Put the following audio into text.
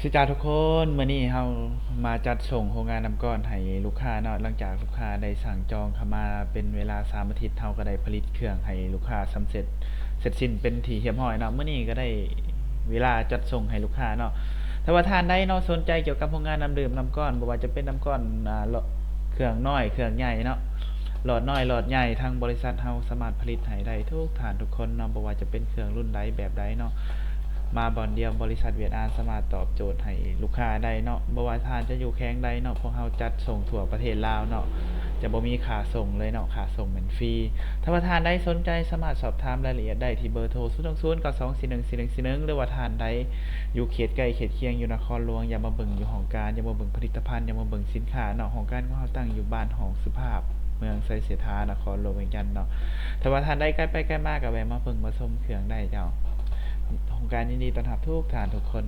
สิจ้าทุกคนมื้อนี้เรามาจัดส่งโรงงานน้ำก้อนให้ลูกค้าเนาะหลังจากลูกค้าได้สั่งจองเข้ามาเป็นเวลา3อาทิตย์เราก็ได้ผลิตเครื่องให้ลูกค้าสำเสร็จสิ้นเป็นที่เรียบร้อยเนาะมื้อนี้ก็ได้เวลาจัดส่งให้ลูกค้าเนาะถ้าว่าท่านใดเนาะสนใจเกี่ยวกับโรงงานน้ำดื่มน้ำก้อนบ่ว่าจะเป็นน้ำก้อนเครื่องน้อยเครื่องใหญ่เนาะหลอดน้อยหลอดใหญ่ทางบริษัทเราสามารถผลิตให้ได้ทุกท่านทุกคนเนาะบ่ว่าจะเป็นเครื่องรุ่นใดแบบใดเนาะ มาบอนเดียวบริษัทเวียดอาร์สามารถตอบโจทย์ให้ลูกค้าได้เนาะบ่ว่าทานจะอยู่แข้งใดเนาะพวกเราจัดส่งทั่วประเทศลาวเนาะจะบ่มีค่าส่งเลยเนาะค่าส่งเป็นฟรีถ้าว่าทานใดสนใจสามารถสอบถามรายละเอียดได้ที่เบอร์โทร02092414141หรือว่าทานใดอยู่เขตใกล้เขตเคียงอยู่นครหลวงอย่ามาเบิ่งอยู่ห้องการอย่ามาเบิ่งผลิตภัณฑ์อย่ามาเบิ่งสินค้าเนาะห้องการของเราตั้งอยู่บ้านหองสุภาพเมืองไซเสถานครหลวงเวียงจันทน์เนาะถ้าว่าทานใดใกล้ไปใกล้มาก็แวะมาเบิ่งมาชมเครื่องได้เจ้า ของการยินดีต้อนรับทุกท่านทุกคน